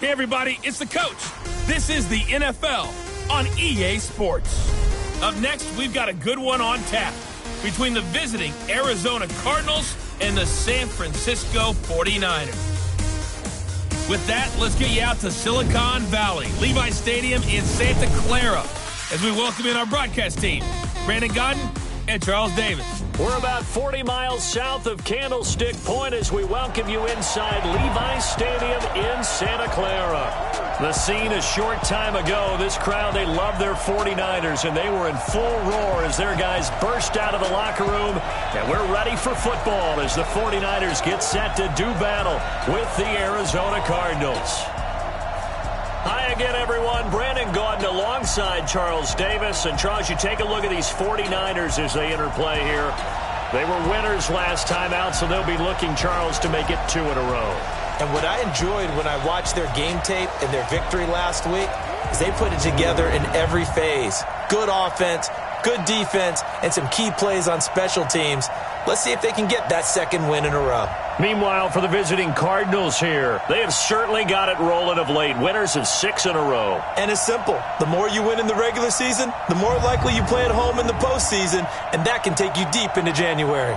Hey, everybody, it's the coach. This is the NFL on EA Sports. Up next, we've got a good one on tap between the visiting Arizona Cardinals and the San Francisco 49ers. With that, let's get you out to Silicon Valley, Levi Stadium in Santa Clara, as we welcome in our broadcast team, Brandon Godden and Charles Davis. We're about 40 miles south of Candlestick Point as we welcome you inside Levi Stadium in Santa Clara. The scene a short time ago, this crowd, they love their 49ers, and they were in full roar as their guys burst out of the locker room. And we're ready for football as the 49ers get set to do battle with the Arizona Cardinals. Hi again, everyone. Brandon Gaudin alongside Charles Davis. And, Charles, you take a look at these 49ers as they interplay here. They were winners last time out, so they'll be looking, Charles, to make it 2 in a row. And what I enjoyed when I watched their game tape and their victory last week is they put it together in every phase. Good offense, good defense, and some key plays on special teams. Let's see if they can get that second win in a row. Meanwhile, for the visiting Cardinals here, they have certainly got it rolling of late. Winners of 6 in a row. And it's simple. The more you win in the regular season, the more likely you play at home in the postseason, and that can take you deep into January.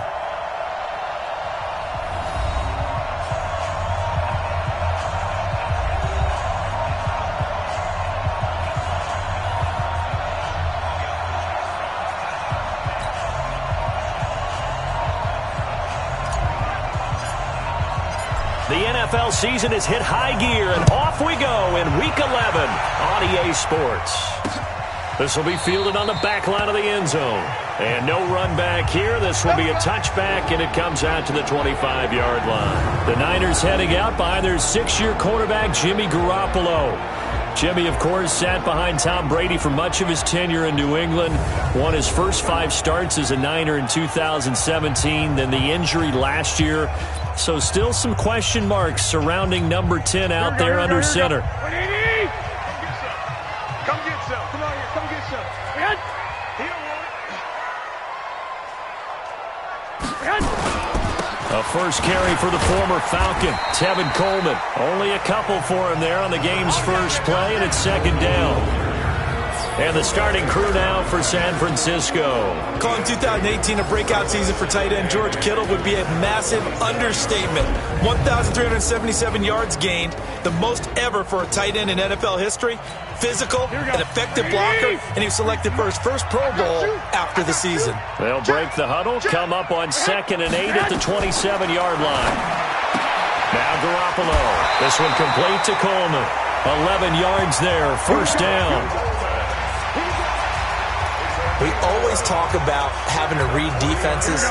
The NFL season has hit high gear, and off we go in Week 11 on EA Sports. This will be fielded on the back line of the end zone. And no run back here. This will be a touchback, and it comes out to the 25-yard line. The Niners heading out behind their 6-year quarterback, Jimmy Garoppolo. Jimmy, of course, sat behind Tom Brady for much of his tenure in New England. Won his first 5 starts as a Niner in 2017, then the injury last year. So still some question marks surrounding number 10 out there under center. What do you need? Come get some. Come on here. Come get some. He don't want it. A first carry for the former Falcon, Tevin Coleman. Only a couple for him there on the game's first play, and it's second down. And the starting crew now for San Francisco. Calling 2018 a breakout season for tight end George Kittle would be a massive understatement. 1,377 yards gained, the most ever for a tight end in NFL history. Physical, an effective blocker, and he was selected for his first Pro Bowl after the season. They'll break the huddle, come up on 2nd and 8 at the 27-yard line. Now Garoppolo. This one complete to Coleman. 11 yards there, first down. We always talk about having to read defenses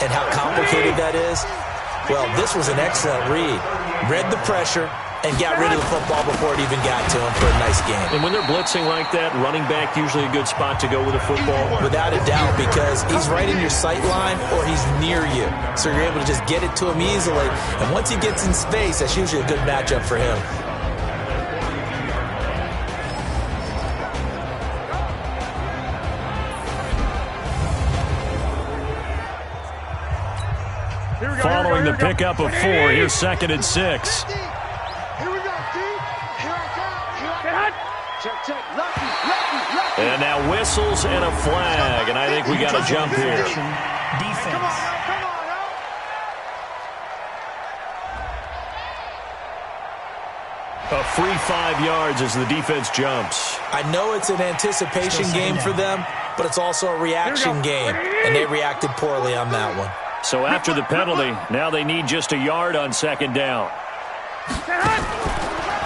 and how complicated that is. Well, this was an excellent read. Read the pressure and got rid of the football before it even got to him for a nice game. And when they're blitzing like that, running back usually a good spot to go with a football. Without a doubt, because he's right in your sight line or he's near you. So you're able to just get it to him easily. And once he gets in space, that's usually a good matchup for him. Following the pickup of 4, here's 2nd and 6. Here we go, D. Here I come. Check. And now whistles and a flag, and I think we got a jump here. Defense. Come on now. A free 5 yards as the defense jumps. I know it's an anticipation game for them, but it's also a reaction game, and they reacted poorly on that one. So after the penalty, now they need just a yard on 2nd down.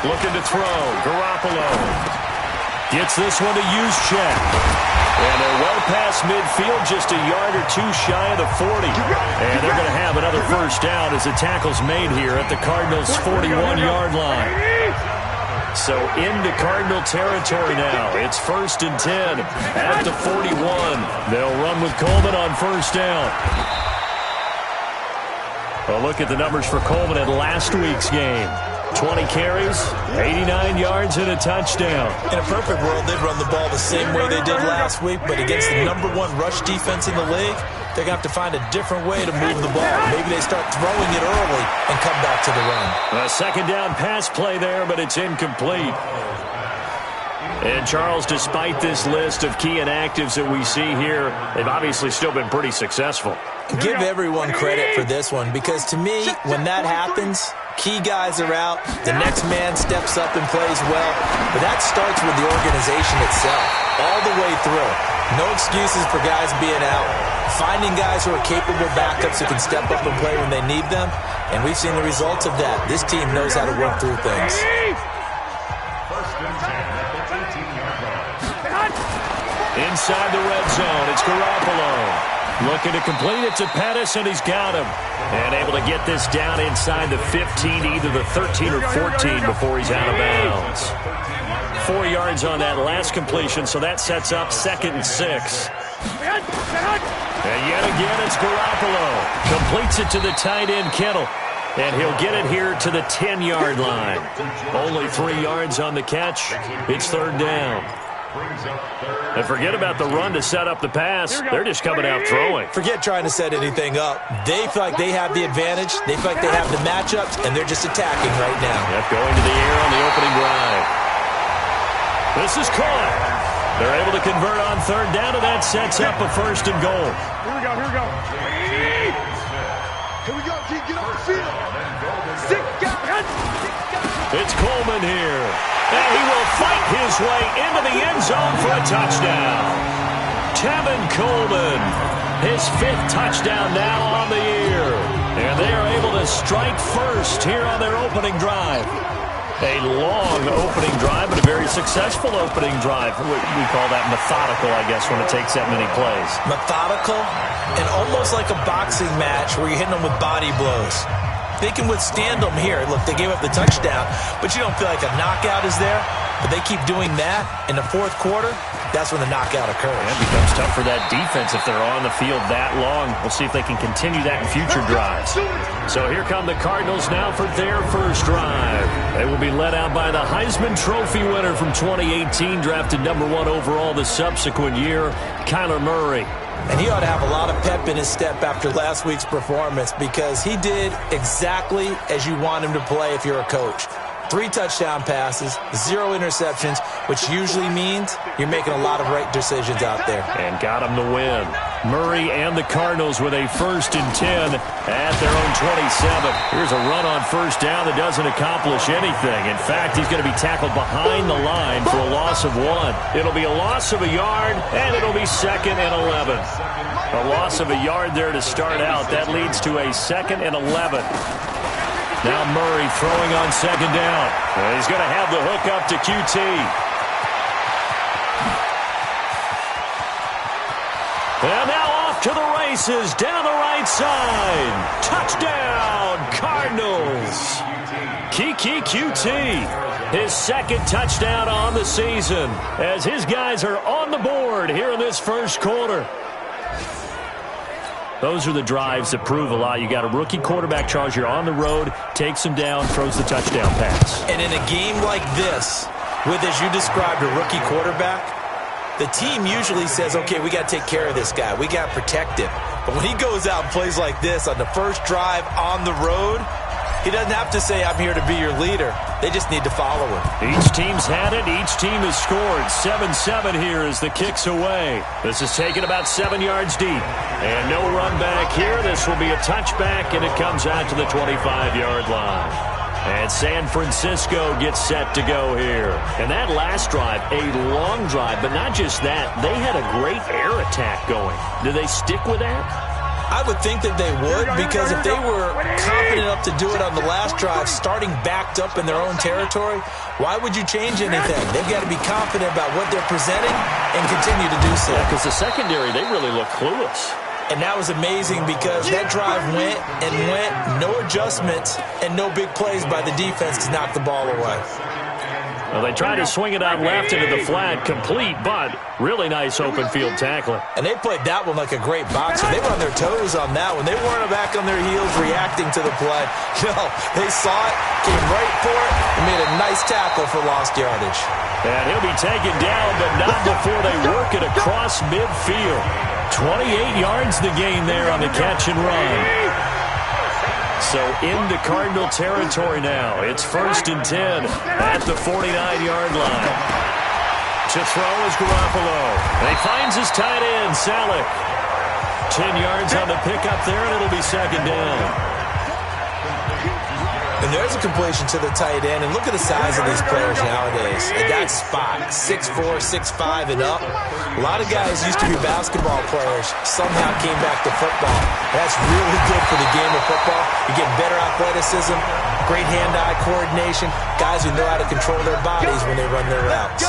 Looking to throw. Garoppolo gets this one to use check. And they're well past midfield, just a yard or 2 shy of the 40. And they're going to have another first down as the tackle's made here at the Cardinals' 41-yard line. So into Cardinal territory now. It's 1st and 10 at the 41. They'll run with Coleman on first down. A look at the numbers for Coleman at last week's game. 20 carries, 89 yards, and a touchdown. In a perfect world, they'd run the ball the same way they did last week, but against the #1 rush defense in the league, they're going to have to find a different way to move the ball. Maybe they start throwing it early and come back to the run. A second down pass play there, but it's incomplete. And, Charles, despite this list of key inactives that we see here, they've obviously still been pretty successful. Give everyone credit for this one, because to me, when that happens, key guys are out, the next man steps up and plays well, but that starts with the organization itself, all the way through. No excuses for guys being out, finding guys who are capable backups who can step up and play when they need them, and we've seen the results of that. This team knows how to work through things. Inside the red zone, it's Garoppolo. Looking to complete it to Pettis, and he's got him. And able to get this down inside the 15, either the 13 or 14 before he's out of bounds. 4 yards on that last completion, so that sets up 2nd and 6. And yet again, it's Garoppolo. Completes it to the tight end, Kittle. And he'll get it here to the 10-yard line. Only 3 yards on the catch. It's 3rd down. And forget about the run to set up the pass. They're just coming out throwing. Forget trying to set anything up. They feel like they have the advantage. They feel like they have the matchups, and they're just attacking right now. Yep, going to the air on the opening drive. This is caught. They're able to convert on 3rd down, and that sets up a 1st and goal. Here we go, here we go. Here we go, get on the field. It's Coleman here. And he will fight his way into the end zone for a touchdown. Tevin Coleman, his 5th touchdown now on the year. And they are able to strike first here on their opening drive. A long opening drive, but a very successful opening drive. We call that methodical, I guess, when it takes that many plays. Methodical and almost like a boxing match where you're hitting them with body blows. They can withstand them here. Look, they gave up the touchdown, but you don't feel like a knockout is there. But they keep doing that in the 4th quarter. That's when the knockout occurs. Yeah, it becomes tough for that defense if they're on the field that long. We'll see if they can continue that in future drives. So here come the Cardinals now for their first drive. They will be led out by the Heisman Trophy winner from 2018, drafted #1 overall the subsequent year, Kyler Murray. And he ought to have a lot of pep in his step after last week's performance, because he did exactly as you want him to play if you're a coach. 3 touchdown passes, 0 interceptions, which usually means you're making a lot of right decisions out there. And got him the win. Murray and the Cardinals with a 1st and 10 at their own 27. Here's a run on 1st down that doesn't accomplish anything. In fact, he's going to be tackled behind the line for a loss of 1. It'll be a loss of a yard, and it'll be 2nd and 11. A loss of a yard there to start out. That leads to a 2nd and 11. Now Murray throwing on 2nd down. And he's going to have the hook up to QT. And now off to the races down the right side. Touchdown, Cardinals. Kiki QT, his 2nd touchdown on the season as his guys are on the board here in this 1st quarter. Those are the drives that prove a lot. You got a rookie quarterback, Charles. You're on the road, takes him down, throws the touchdown pass. And in a game like this, with, as you described, a rookie quarterback, the team usually says, okay, we got to take care of this guy. We got to protect him. But when he goes out and plays like this on the first drive on the road, he doesn't have to say, I'm here to be your leader. They just need to follow him. Each team's had it. Each team has scored. 7-7 here as the kick's away. This is taken about 7 yards deep. And no run back here. This will be a touchback, and it comes out to the 25-yard line. And San Francisco gets set to go here. And that last drive, a long drive, but not just that. They had a great air attack going. Do they stick with that? I would think that they would, because if they were confident enough to do it on the last drive, starting backed up in their own territory, why would you change anything? They've got to be confident about what they're presenting and continue to do so. Because the secondary, they really look clueless. And that was amazing, because that drive went and went, no adjustments and no big plays by the defense to knock the ball away. Well, they tried to swing it out left into the flat, complete, but really nice open field tackling. And they played that one like a great boxer. They were on their toes on that one. They weren't back on their heels reacting to the play. No, they saw it, came right for it and made a nice tackle for lost yardage. And he'll be taken down, but not before they work it across midfield. 28 yards the gain there on the catch and run. So into Cardinal territory now. It's 1st and 10 at the 49-yard line. To throw is Garoppolo. And he finds his tight end, Salek. 10 yards on the pickup there, and it'll be 2nd down. And there's a completion to the tight end. And look at the size of these players nowadays. They got spot, 6'4", 6'5", and up. A lot of guys used to be basketball players, somehow came back to football. That's really good for the game of football. You get better athleticism, great hand-eye coordination, guys who know how to control their bodies when they run their routes.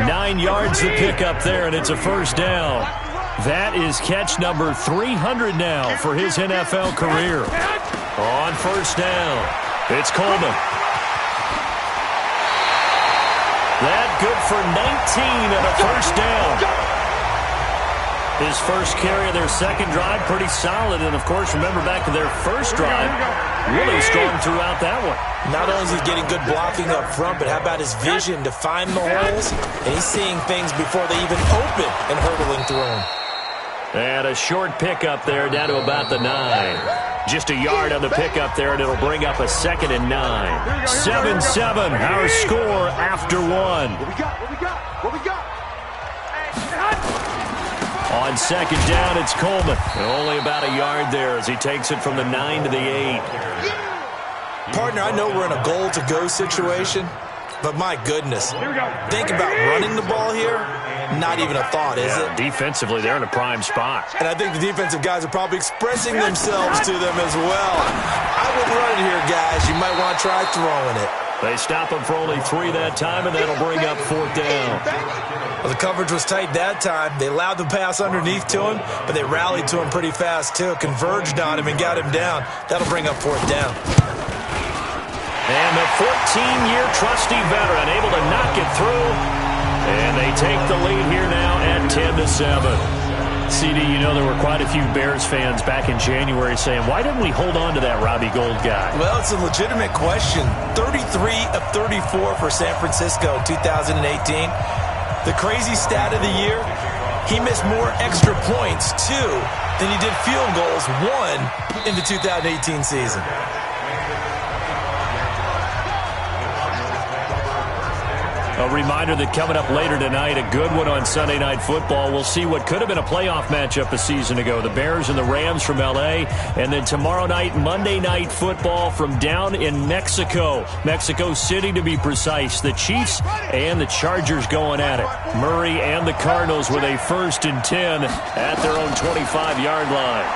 9 yards to pick up there, and it's a 1st down. That is catch number 300 now for his NFL career. On 1st down, it's Coleman. That good for 19 and a 1st down. His first carry of their 2nd drive, pretty solid. And, of course, remember back to their 1st drive, really strong throughout that one. Not only is he getting good blocking up front, but how about his vision to find the holes? And he's seeing things before they even open and hurdling through them. And a short pickup there down to about the 9. Just a yard on the pickup there, and it'll bring up a 2nd and 9. 7-7, our score after 1. What we got? On 2nd down, it's Coleman. And only about a yard there as he takes it from the 9 to the 8. Partner, I know we're in a goal-to-go situation, but my goodness, think about running the ball here. Not even a thought, is it? Defensively, they're in a prime spot. And I think the defensive guys are probably expressing themselves to them as well. I wouldn't run it here, guys. You might want to try throwing it. They stop him for only 3 that time, and that'll bring up 4th down. Well, the coverage was tight that time. They allowed the pass underneath to him, but they rallied to him pretty fast, too. Converged on him and got him down. That'll bring up 4th down. And the 14-year trusty veteran able to knock it through. And they take the lead here now at 10-7. CD, you know there were quite a few Bears fans back in January saying, why didn't we hold on to that Robbie Gould guy? Well, it's a legitimate question. 33 of 34 for San Francisco in 2018. The crazy stat of the year, he missed more extra points, 2, than he did field goals, 1, in the 2018 season. A reminder that coming up later tonight, a good one on Sunday Night Football. We'll see what could have been a playoff matchup a season ago. The Bears and the Rams from L.A. And then tomorrow night, Monday Night Football from down in Mexico. Mexico City, to be precise. The Chiefs and the Chargers going at it. Murray and the Cardinals with a 1st and 10 at their own 25-yard line.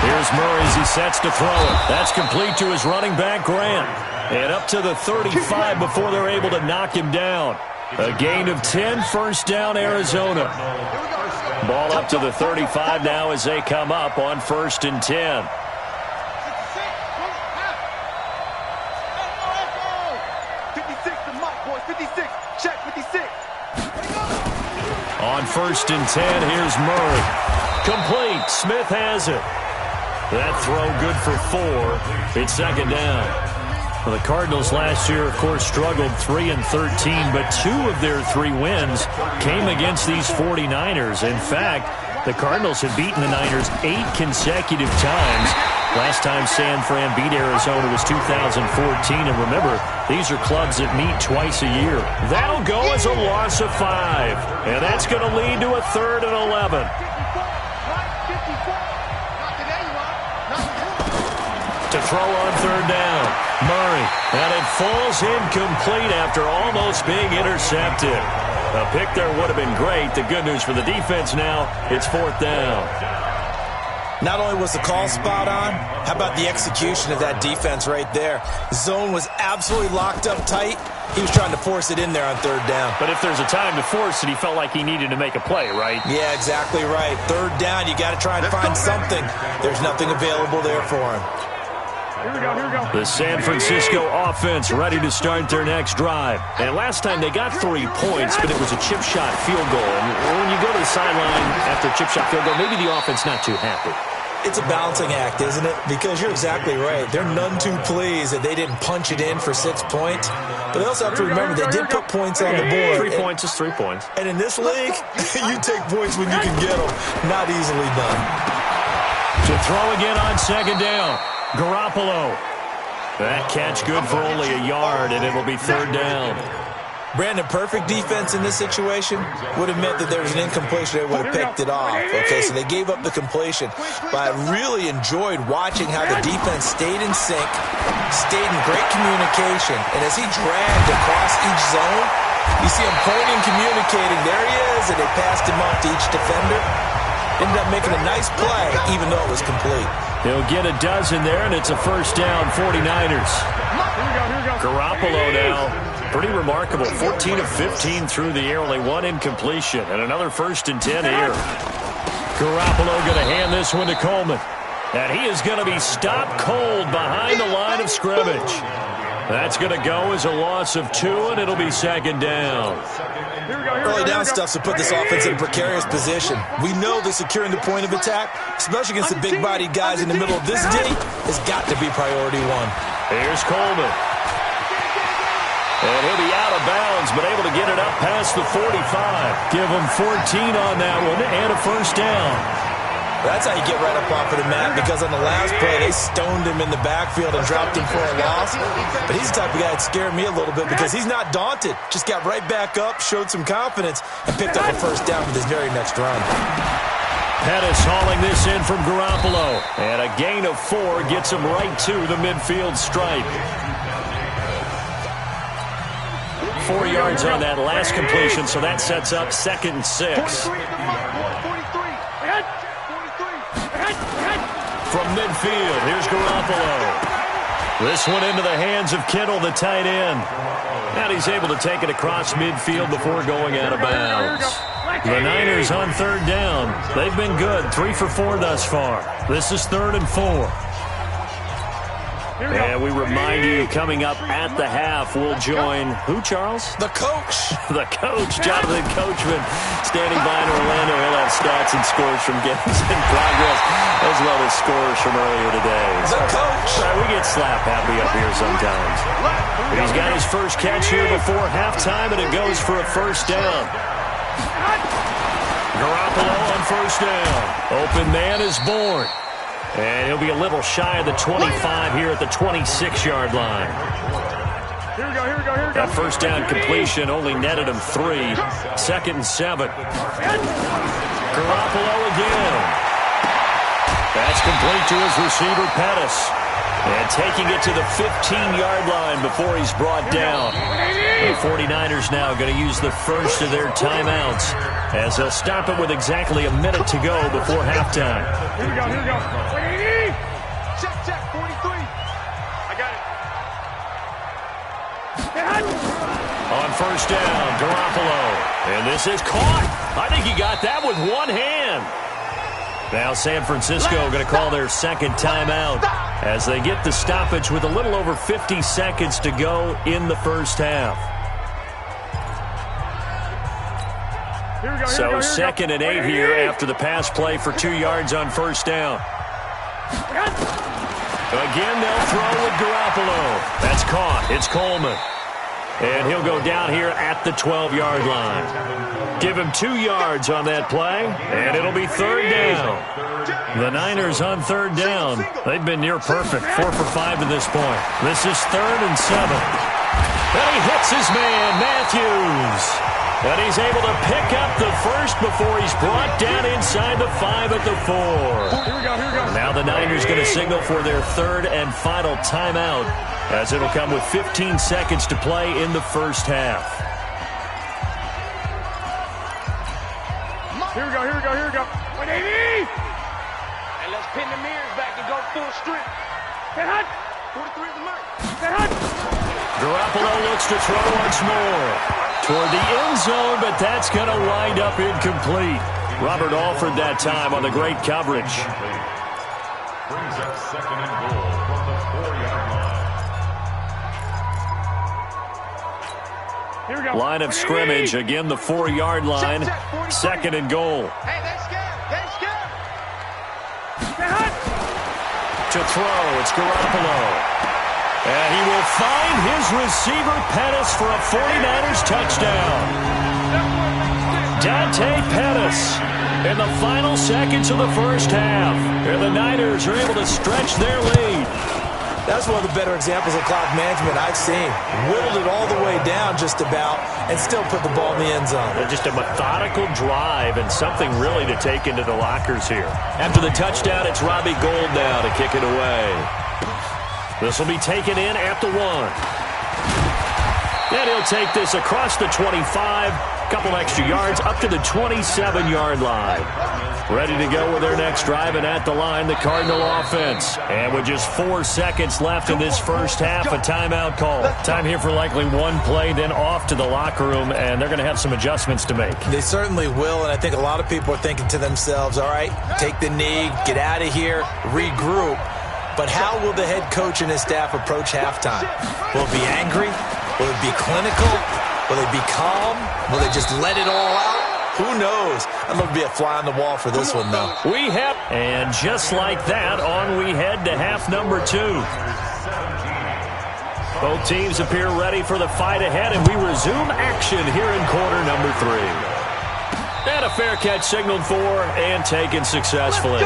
Here's Murray as he sets to throw it. That's complete to his running back, Grant. And up to the 35 before they're able to knock him down. A gain of 10, 1st down, Arizona. Ball up to the 35 now as they come up on 1st and 10. On 1st and 10, here's Murray. Complete. Smith has it. That throw good for 4. It's 2nd down. Well, the Cardinals last year, of course, struggled 3-13, but 2 of their 3 wins came against these 49ers. In fact, the Cardinals had beaten the Niners 8 consecutive times. Last time San Fran beat Arizona was 2014, and remember, these are clubs that meet twice a year. That'll go as a loss of 5, and that's going to lead to a 3rd and 11. To throw on 3rd down, Murray, and it falls incomplete after almost being intercepted. A pick there would have been great. The good news for the defense now, it's 4th down. Not only was the call spot on, how about the execution of that defense right there? Zone was absolutely locked up tight. He was trying to force it in there on 3rd down. But if there's a time to force it, he felt like he needed to make a play, right? Yeah, exactly right. 3rd down, you got to try and find something. There's nothing available there for him. Here we go. The San Francisco offense ready to start their next drive. And last time they got 3 points, but it was a chip shot field goal. And when you go to the sideline after a chip shot field goal, maybe the offense not too happy. It's a balancing act, isn't it? Because you're exactly right. They're none too pleased that they didn't punch it in for 6 points. But they also have to remember they did put points on the board. 3 points is 3 points. And in this league, you take points when you can get them. Not easily done. To throw again on second down. Garoppolo. That catch good for only a yard, and it'll be third down. Brandon, perfect defense in this situation would have meant that there was an incompletion. They would have picked it off. Okay, so they gave up the completion. But I really enjoyed watching how the defense stayed in sync, stayed in great communication, and as he dragged across each zone, you see him pointing, communicating. There he is, and they passed him off to each defender. Ended up making a nice play, even though it was complete. He'll get a dozen there, and it's a first down, 49ers. Garoppolo now. Pretty remarkable. 14 of 15 through the air, only one incompletion, and another 1st and 10 here. Garoppolo going to hand this one to Coleman. And he is going to be stopped cold behind the line of scrimmage. That's going to go as a loss of 2, and it'll be second down. Early down stuff to put this offense in a precarious position. We know that securing the point of attack, especially against the big-bodied guys in the middle of this D, has got to be priority 1. Here's Coleman. And he'll be out of bounds, but able to get it up past the 45. Give him 14 on that one and a first down. That's how you get right up off of the mat, because on the last play, they stoned him in the backfield and dropped him for a loss. But he's the type of guy that scared me a little bit because he's not daunted. Just got right back up, showed some confidence, and picked up a first down with his very next run. Pettis hauling this in from Garoppolo. And a gain of 4 gets him right to the midfield stripe. 4 yards on that last completion, so that sets up 2nd and 6. From midfield, here's Garoppolo. This one into the hands of Kittle, the tight end. And he's able to take it across midfield before going out of bounds. The Niners on 3rd down. They've been good, 3 for 4 thus far. This is 3rd and 4. And we remind you, coming up at the half, we'll join who, Charles? The coach. The coach, Jonathan Coachman, standing by in Orlando. He'll have stats and scores from games in progress, as well as scores from earlier today. The coach. We get slap happy up here sometimes. But he's got his first catch here before halftime, and it goes for a first down. Garoppolo on first down. Open man is born. And he'll be a little shy of the 25 here at the 26-yard line. Here we go. That first down completion only netted him 3. 2nd and 7. Garoppolo again. That's complete to his receiver, Pettis. And taking it to the 15-yard line before he's brought down. The 49ers now going to use the first of their timeouts as they'll stop it with exactly a minute to go before halftime. Here we go. Check, 43. I got it. On first down, Garoppolo. And this is caught. I think he got that with one hand. Now San Francisco going to call their 2nd timeout as they get the stoppage with a little over 50 seconds to go in the first half. So 2nd and 8 here after the pass play for 2 yards on first down. Again, they'll throw with Garoppolo. That's caught. It's Coleman. And he'll go down here at the 12-yard line. Give him 2 yards on that play, and it'll be 3rd down. The Niners on 3rd down. They've been near perfect, 4 for 5 to this point. This is 3rd and 7. And he hits his man, Matthews. And he's able to pick up the first before he's brought down inside the 5 at the 4. Here we go. Now the Niners going to signal for their 3rd and final timeout, as it'll come with 15 seconds to play in the first half. Here we go. 180. And let's pin the mirrors back and go full strength. Get hot. 43 is the mark. Get hot. Garoppolo looks to throw once more toward the end zone, but that's going to wind up incomplete. Robert Alford that time on the great coverage. Brings up 2nd and goal from the 4-yard line. Here we go. Line of scrimmage, again the 4-yard line. 2nd and goal. Hey, they scared. Get hot. To throw, it's Garoppolo. And he will find his receiver, Pettis, for a 49ers touchdown. Dante Pettis in the final seconds of the first half. And the Niners are able to stretch their lead. That's one of the better examples of clock management I've seen. Whittled it all the way down just about and still put the ball in the end zone. Just a methodical drive and something really to take into the lockers here. After the touchdown, it's Robbie Gould now to kick it away. This will be taken in at the 1. And he'll take this across the 25, couple extra yards, up to the 27-yard line. Ready to go with their next drive, and at the line, the Cardinal offense. And with just 4 seconds left in this first half, a timeout call. Time here for likely one play, then off to the locker room, and they're going to have some adjustments to make. They certainly will, and I think a lot of people are thinking to themselves, all right, take the knee, get out of here, regroup. But how will the head coach and his staff approach halftime? Will it be angry? Will it be clinical? Will they be calm? Will they just let it all out? Who knows? I'd love to be a fly on the wall for this one, though. And just like that, on we head to half number 2. Both teams appear ready for the fight ahead, and we resume action here in quarter number 3. And a fair catch signaled for and taken successfully.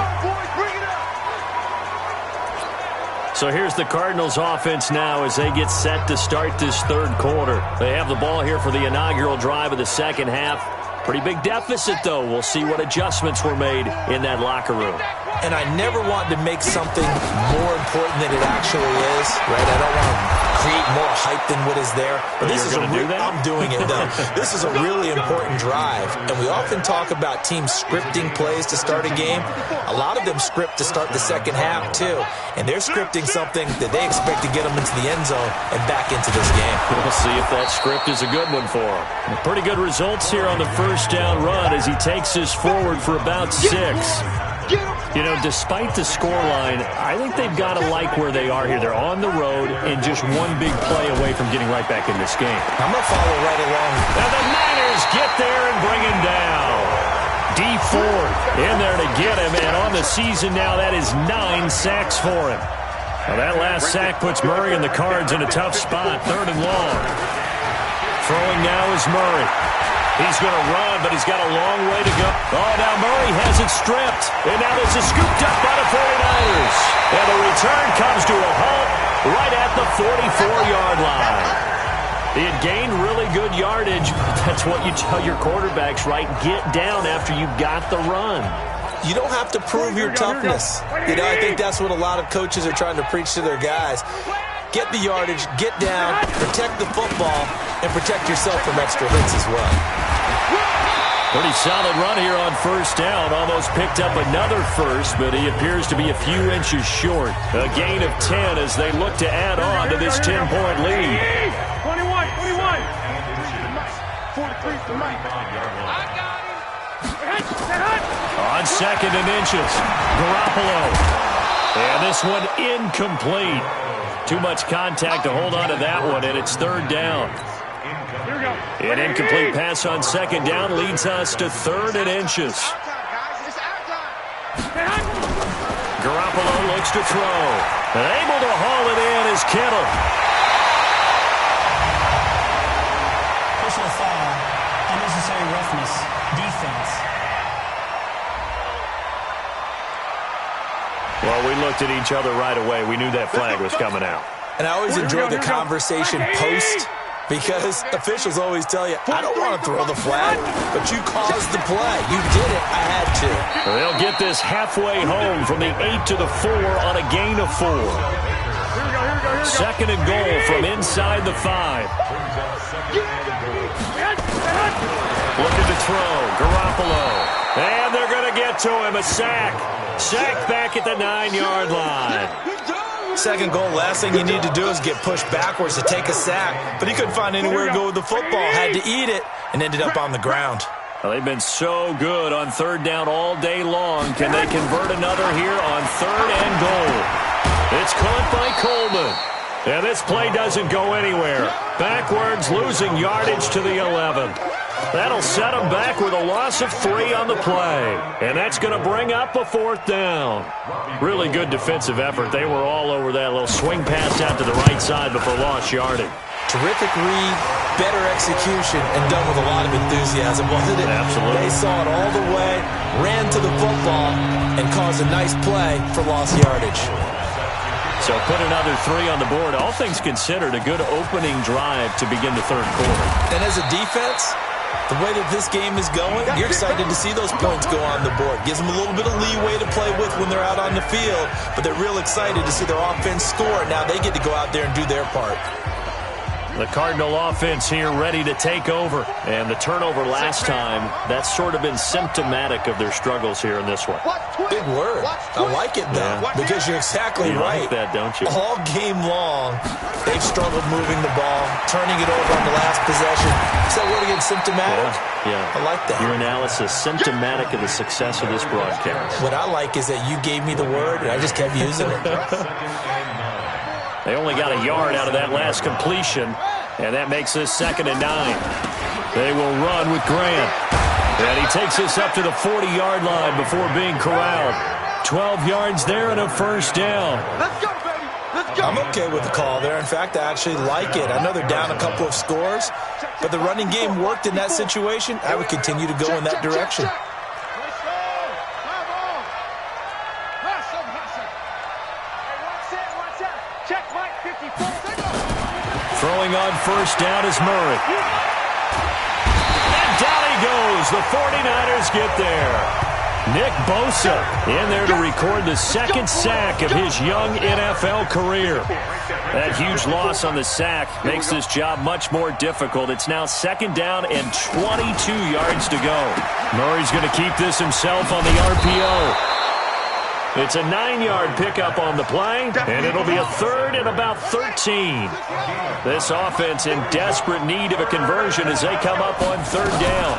So here's the Cardinals offense now as they get set to start this third quarter. They have the ball here for the inaugural drive of the second half. Pretty big deficit, though. We'll see what adjustments were made in that locker room. And I never want to make something more important than it actually is, right? I don't want to create more hype than what is there. But this is I'm doing it, though. This is a really important drive. And we often talk about teams scripting plays to start a game. A lot of them script to start the second half, too. And they're scripting something that they expect to get them into the end zone and back into this game. We'll see if that script is a good one for them. Pretty good results here on the first down run as he takes this forward for about 6. You know, despite the scoreline, I think they've got to like where they are here. They're on the road and just one big play away from getting right back in this game. I'm going to follow right along. Now the Niners get there and bring him down. Dee Ford in there to get him, and on the season now, that is 9 sacks for him. Now that last sack puts Murray and the Cards in a tough spot, 3rd and long. Throwing now is Murray. He's going to run, but he's got a long way to go. Oh, now Murray has it stripped. And now this is scooped up by the 49ers. And the return comes to a halt right at the 44-yard line. He had gained really good yardage. That's what you tell your quarterbacks, right? Get down after you got the run. You don't have to prove your toughness. You know, I think that's what a lot of coaches are trying to preach to their guys. Get the yardage, get down, protect the football, and protect yourself from extra hits as well. Pretty solid run here on first down. Almost picked up another first, but he appears to be a few inches short. A gain of 10 as they look to add on to this 10-point lead. 21. 43 for Mike. On 2nd and inches, Garoppolo. And this one incomplete. Too much contact to hold on to that one, and it's 3rd down. An incomplete pass on 2nd down leads us to 3rd and inches. Garoppolo looks to throw. And able to haul it in is Kittle. Personal foul, unnecessary roughness, defense. Well, we looked at each other right away. We knew that flag was coming out. And I always enjoy the conversation post, because officials always tell you, I don't want to throw the flag, but you caused the play. You did it. I had to. They'll get this halfway home from the 8 to the 4 on a gain of 4. 2nd and goal from inside the 5. Look at the throw. Garoppolo. And they're going to get to him. A sack. Sack back at the 9-yard line. 2nd goal, last thing you need to do is get pushed backwards to take a sack. But he couldn't find anywhere to go with the football. Had to eat it and ended up on the ground. Well, they've been so good on 3rd down all day long. Can they convert another here on 3rd and goal? It's caught by Coleman. And this play doesn't go anywhere. Backwards, losing yardage to the 11. That'll set them back with a loss of 3 on the play. And that's going to bring up a 4th down. Really good defensive effort. They were all over that little swing pass out to the right side before lost yardage. Terrific read, better execution, and done with a lot of enthusiasm, wasn't it? Absolutely. They saw it all the way, ran to the football, and caused a nice play for lost yardage. So put another 3 on the board. All things considered, a good opening drive to begin the third quarter. And as a defense, the way that this game is going, you're excited to see those points go on the board. Gives them a little bit of leeway to play with when they're out on the field, but they're real excited to see their offense score. Now they get to go out there and do their part. The Cardinal offense here ready to take over. And the turnover last time, that's sort of been symptomatic of their struggles here in this one. Big word. I like it, though, because you're exactly right. You like that, don't you? All game long, they've struggled moving the ball, turning it over on the last possession. Is that word again, symptomatic? Yeah. I like that. Your analysis, symptomatic of the success of this broadcast. What I like is that you gave me the word, and I just kept using it. They only got a yard out of that last completion, and that makes this 2nd and 9. They will run with Grant. And he takes this up to the 40-yard line before being corralled. 12 yards there and a 1st down. Let's go, baby. Let's go. I'm okay with the call there. In fact, I actually like it. I know they're down a couple of scores, but the running game worked in that situation. I would continue to go in that direction. Throwing on 1st down is Murray. And down he goes. The 49ers get there. Nick Bosa in there to record the 2nd sack of his young NFL career. That huge loss on the sack makes this job much more difficult. It's now 2nd down and 22 yards to go. Murray's going to keep this himself on the RPO. It's a 9-yard pickup on the play, and it'll be a 3rd and about 13. This offense in desperate need of a conversion as they come up on 3rd down.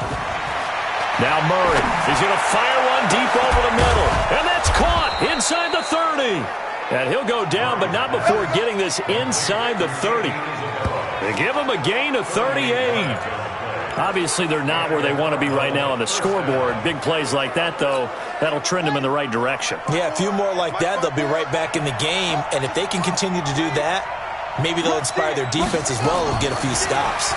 Now Murray is going to fire one deep over the middle, and that's caught inside the 30. And he'll go down, but not before getting this inside the 30. They give him a gain of 38. Obviously, they're not where they want to be right now on the scoreboard. Big plays like that, though, that'll trend them in the right direction. Yeah, a few more like that, they'll be right back in the game. And if they can continue to do that, maybe they'll inspire their defense as well and get a few stops.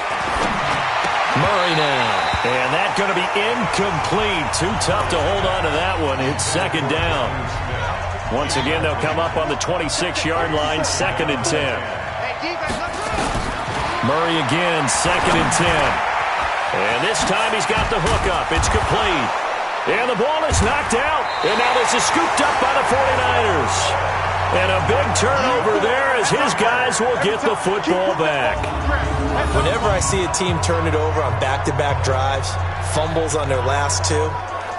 Murray now. And that's going to be incomplete. Too tough to hold on to that one. It's 2nd down. Once again, they'll come up on the 26-yard line, 2nd and 10. Murray again, 2nd and 10. And this time he's got the hook up. It's complete. And the ball is knocked out. And now this is scooped up by the 49ers. And a big turnover there as his guys will get the football back. Whenever I see a team turn it over on back-to-back drives, fumbles on their last 2,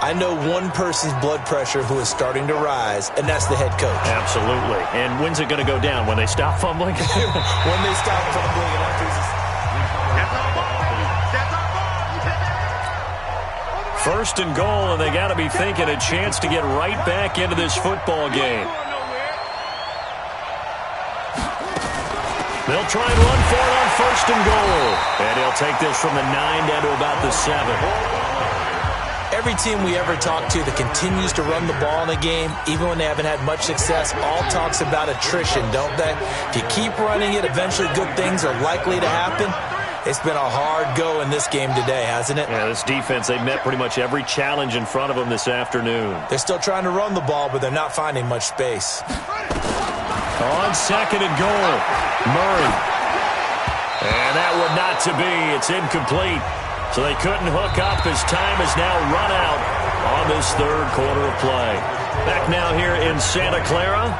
I know one person's blood pressure who is starting to rise, and that's the head coach. Absolutely. And when's it going to go down? When they stop fumbling? When they stop fumbling and after. First and goal, and they got to be thinking a chance to get right back into this football game. They'll try and run for it on 1st and goal. And he'll take this from the 9 down to about the 7. Every team we ever talk to that continues to run the ball in a game, even when they haven't had much success, all talks about attrition, don't they? If you keep running it, eventually good things are likely to happen. It's been a hard go in this game today, hasn't it? Yeah, this defense, they've met pretty much every challenge in front of them this afternoon. They're still trying to run the ball, but they're not finding much space. On 2nd and goal, Murray. And that would not to be. It's incomplete. So they couldn't hook up as time has now run out on this 3rd quarter of play. Back now here in Santa Clara.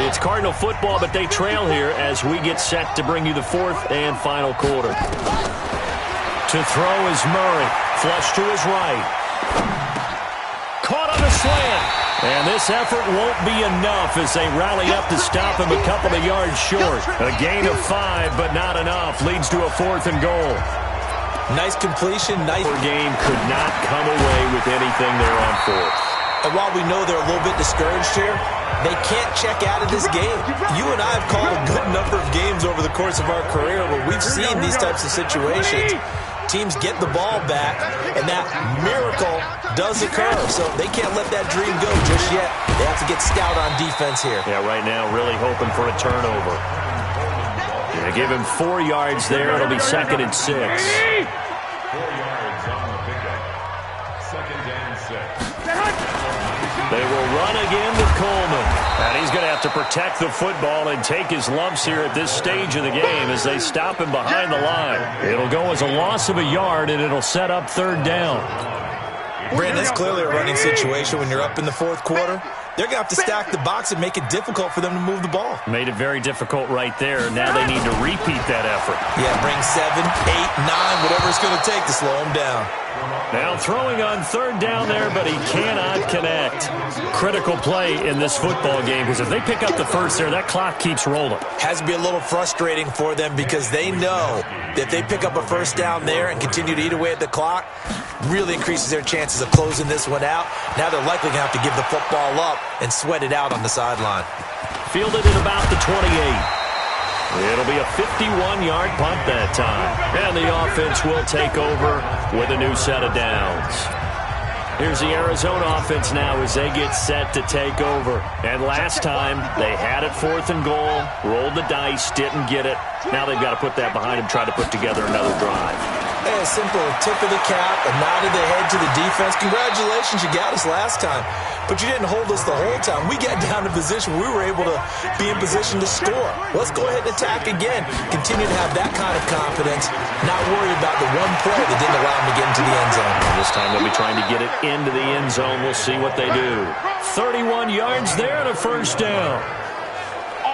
It's Cardinal football, but they trail here as we get set to bring you the 4th and final quarter. To throw is Murray. Flush to his right. Caught on the slant. And this effort won't be enough as they rally up to stop him a couple of yards short. A gain of 5, but not enough. Leads to a 4th and goal. Nice completion. Nice game could not come away with anything there on 4th. And while we know they're a little bit discouraged here, they can't check out of this game. You and I have called a good number of games over the course of our career where we've seen these types of situations. teams get the ball back, and that miracle does occur. So they can't let that dream go just yet. They have to get stout on defense here. Yeah, right now really hoping for a turnover. They give him 4 yards there. It'll be 2nd and 6. 4 yards on the pickup. 2nd and 6. They will run again with Coleman. And he's going to have to protect the football and take his lumps here at this stage of the game as they stop him behind the line. It'll go as a loss of a yard, and it'll set up 3rd down. Brandon, it's clearly a running situation when you're up in the 4th quarter. They're going to have to stack the box and make it difficult for them to move the ball. Made it very difficult right there. Now they need to repeat that effort. Yeah, bring 7, 8, 9, whatever it's going to take to slow them down. Now throwing on 3rd down there, but he cannot connect. Critical play in this football game, because if they pick up the first there, that clock keeps rolling. Has to be a little frustrating for them because they know that if they pick up a first down there and continue to eat away at the clock, really increases their chances of closing this one out. Now they're likely going to have to give the football up and sweat it out on the sideline. Fielded at about the 28. It'll be a 51-yard punt that time. And the offense will take over with a new set of downs. Here's the Arizona offense now as they get set to take over. And last time, they had it 4th and goal, rolled the dice, didn't get it. Now they've got to put that behind them, try to put together another drive. Hey, a simple tip of the cap, a nod of the head to the defense. Congratulations, you got us last time. But you didn't hold us the whole time. We got down to position. We were able to be in position to score. Let's go ahead and attack again. Continue to have that kind of confidence, not worried about the one play that didn't allow them to get into the end zone. And this time they'll be trying to get it into the end zone. We'll see what they do. 31 yards there and a first down.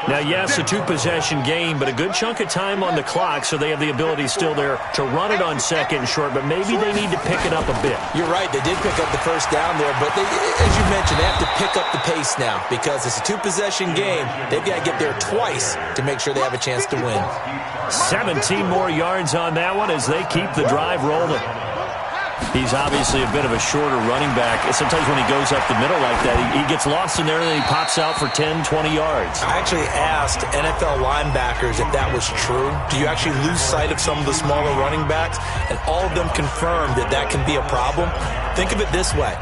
Now, yes, a 2-possession game, but a good chunk of time on the clock, so they have the ability still there to run it on 2nd and short, but maybe they need to pick it up a bit. You're right. They did pick up the first down there, but they, as you mentioned, they have to pick up the pace now because it's a 2-possession game. They've got to get there twice to make sure they have a chance to win. 17 more yards on that one as they keep the drive rolling. He's obviously a bit of a shorter running back. Sometimes when he goes up the middle like that, he gets lost in there and then he pops out for 10, 20 yards. I actually asked NFL linebackers if that was true. Do you actually lose sight of some of the smaller running backs? And all of them confirmed that that can be a problem. Think of it this way.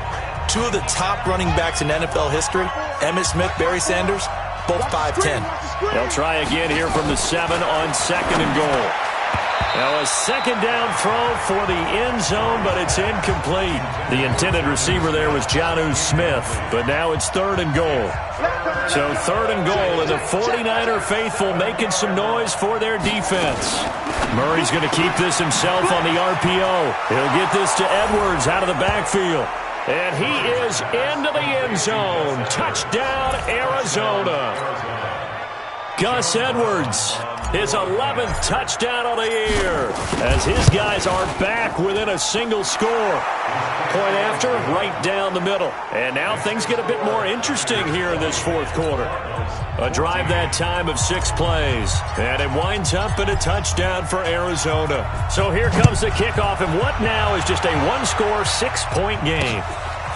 2 of the top running backs in NFL history, Emmitt Smith, Barry Sanders, both 5'10". They'll try again here from the 7 on 2nd and goal. Now a 2nd down throw for the end zone, but it's incomplete. The intended receiver there was Jonnu Smith, but now it's 3rd and goal. So 3rd and goal, and the 49er faithful making some noise for their defense. Murray's going to keep this himself on the RPO. He'll get this to Edwards out of the backfield. And he is into the end zone. Touchdown, Arizona. Gus Edwards, his 11th touchdown of the year, as his guys are back within a single score. Point after, right down the middle. And now things get a bit more interesting here in this 4th quarter. A drive that time of 6 plays, and it winds up in a touchdown for Arizona. So here comes the kickoff, and what now is just a 1-score, 6-point game.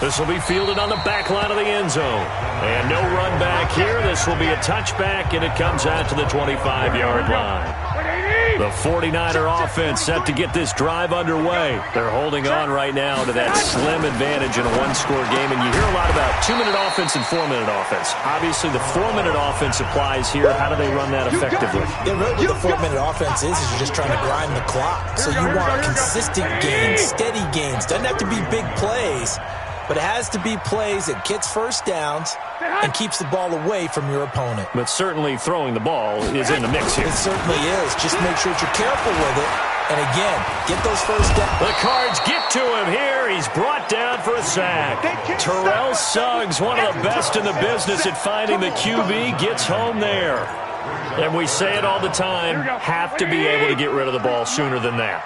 This will be fielded on the back line of the end zone. And no run back here. This will be a touchback, and it comes out to the 25-yard line. The 49er offense set to get this drive underway. They're holding on right now to that slim advantage in a 1-score game. And you hear a lot about 2-minute offense and 4-minute offense. Obviously, the 4-minute offense applies here. How do they run that effectively? Yeah, really what the 4-minute offense is you're just trying to grind the clock. So you want consistent gains, steady gains. Doesn't have to be big plays. But it has to be plays that gets first downs and keeps the ball away from your opponent. But certainly throwing the ball is in the mix here. It certainly is. Just make sure that you're careful with it. And again, get those first downs. The Cards get to him here. He's brought down for a sack. Terrell Suggs, one of the best in the business at finding the QB, gets home there. And we say it all the time, have to be able to get rid of the ball sooner than that.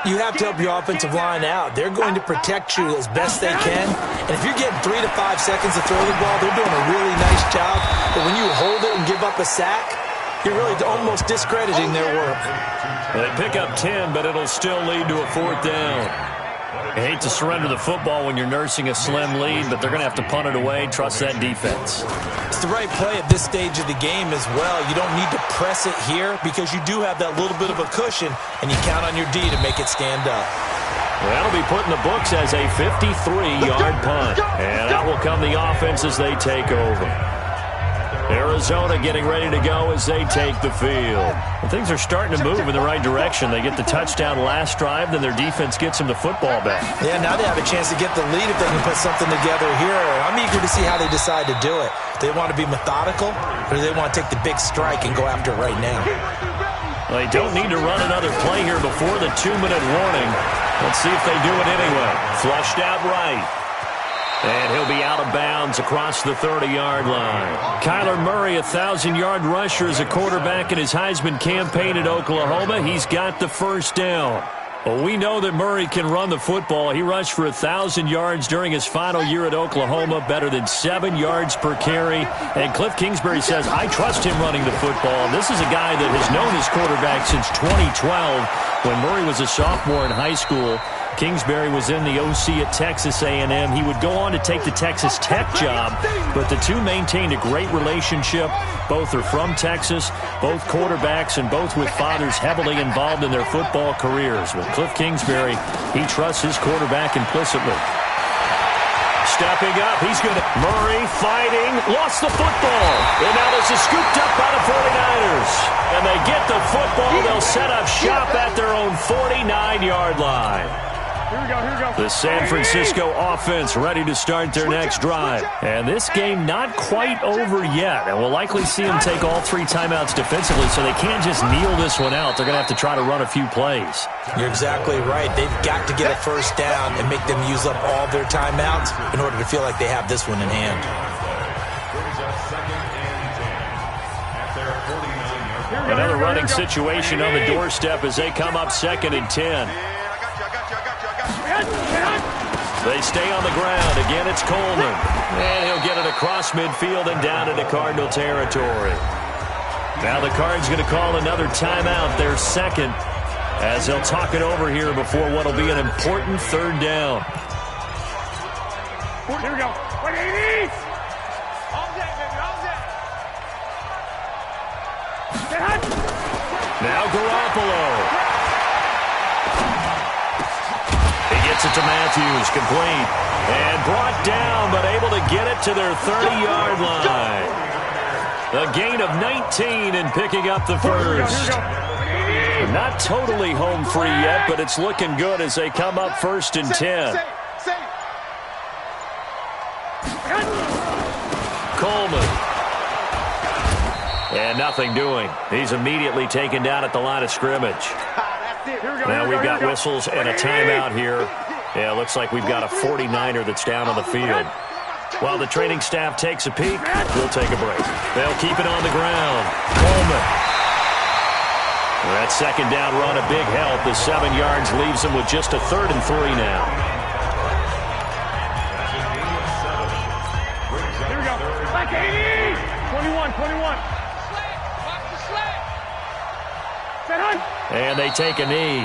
You have to help your offensive line out. They're going to protect you as best they can. And if you're getting 3 to 5 seconds to throw the ball, they're doing a really nice job. But when you hold it and give up a sack, you're really almost discrediting their work. They pick up 10, but it'll still lead to a 4th down. I hate to surrender the football when you're nursing a slim lead, but they're going to have to punt it away. Trust that defense. It's the right play at this stage of the game as well. You don't need to press it here because you do have that little bit of a cushion, and you count on your D to make it stand up. That'll be put in the books as a 53-yard punt. And out will come the offense as they take over. Arizona getting ready to go as they take the field. Well, things are starting to move in the right direction. They get the touchdown last drive, then their defense gets them the football back. Yeah, now they have a chance to get the lead if they can put something together here. I'm eager to see how they decide to do it. Do they want to be methodical, or do they want to take the big strike and go after it right now? They don't need to run another play here before the 2-minute warning. Let's see if they do it anyway. Flushed out right. And he'll be out of bounds across the 30-yard line. Kyler Murray, 1,000-yard rusher as a quarterback in his Heisman campaign at Oklahoma. He's got the first down. Well, we know that Murray can run the football. He rushed for 1,000 yards during his final year at Oklahoma, better than 7 yards per carry. And Cliff Kingsbury says, I trust him running the football. And this is a guy that has known his quarterback since 2012 when Murray was a sophomore in high school. Kingsbury was in the OC at Texas A&M. He would go on to take the Texas Tech job, but the two maintained a great relationship. Both are from Texas, both quarterbacks, and both with fathers heavily involved in their football careers. Well, Cliff Kingsbury, he trusts his quarterback implicitly. Stepping up, he's good. Murray fighting, lost the football. And now this is scooped up by the 49ers. And they get the football. They'll set up shop at their own 49-yard line. Here we go. The San Francisco offense ready to start their next drive. And this game not quite over yet. And we'll likely see them take all 3 timeouts defensively, so they can't just kneel this one out. They're going to have to try to run a few plays. You're exactly right. They've got to get a first down and make them use up all their timeouts in order to feel like they have this one in hand. Another running situation on the doorstep as they come up 2nd and 10. They stay on the ground. Again, it's Coleman. And he'll get it across midfield and down into Cardinal territory. Now the Cards going to call another timeout, their second, as they'll talk it over here before what will be an important 3rd down. Here we go. 180! All day, baby, all day. Now Garoppolo. Gets it to Matthews, complete, and brought down, but able to get it to their 30-yard line. A gain of 19 and picking up the first. Not totally home free yet, but it's looking good as they come up 1st and 10. Coleman. And nothing doing. He's immediately taken down at the line of scrimmage. Now we've got whistles and a timeout here. Yeah, looks like we've got a 49er that's down on the field. While the training staff takes a peek, we'll take a break. They'll keep it on the ground. Coleman. That 2nd down run a big help. The 7 yards leaves them with just a 3rd and 3 now. Here we go. Like 80! 21. And they take a knee.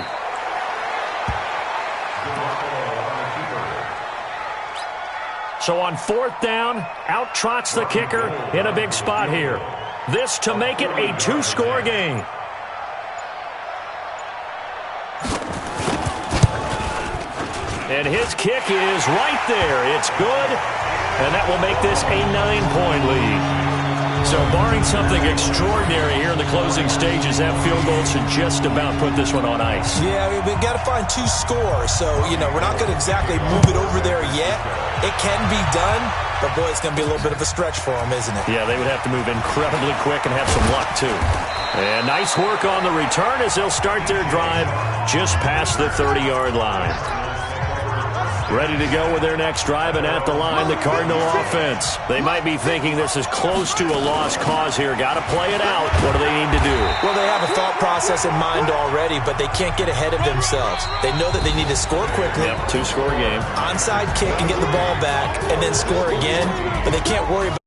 So on 4th down, out trots the kicker in a big spot here. This to make it a 2-score game. And his kick is right there. It's good, and that will make this a 9-point lead. So barring something extraordinary here in the closing stages, that field goal should just about put this one on ice. Yeah, we've got to find 2 scores. So, we're not going to exactly move it over there yet. It can be done, but, boy, it's going to be a little bit of a stretch for them, isn't it? Yeah, they would have to move incredibly quick and have some luck, too. And nice work on the return as they'll start their drive just past the 30-yard line. Ready to go with their next drive, and at the line, the Cardinal offense. They might be thinking this is close to a lost cause here. Got to play it out. What do they need to do? Well, they have a thought process in mind already, but they can't get ahead of themselves. They know that they need to score quickly. Yep, 2-score game. Onside kick and get the ball back, and then score again, but they can't worry about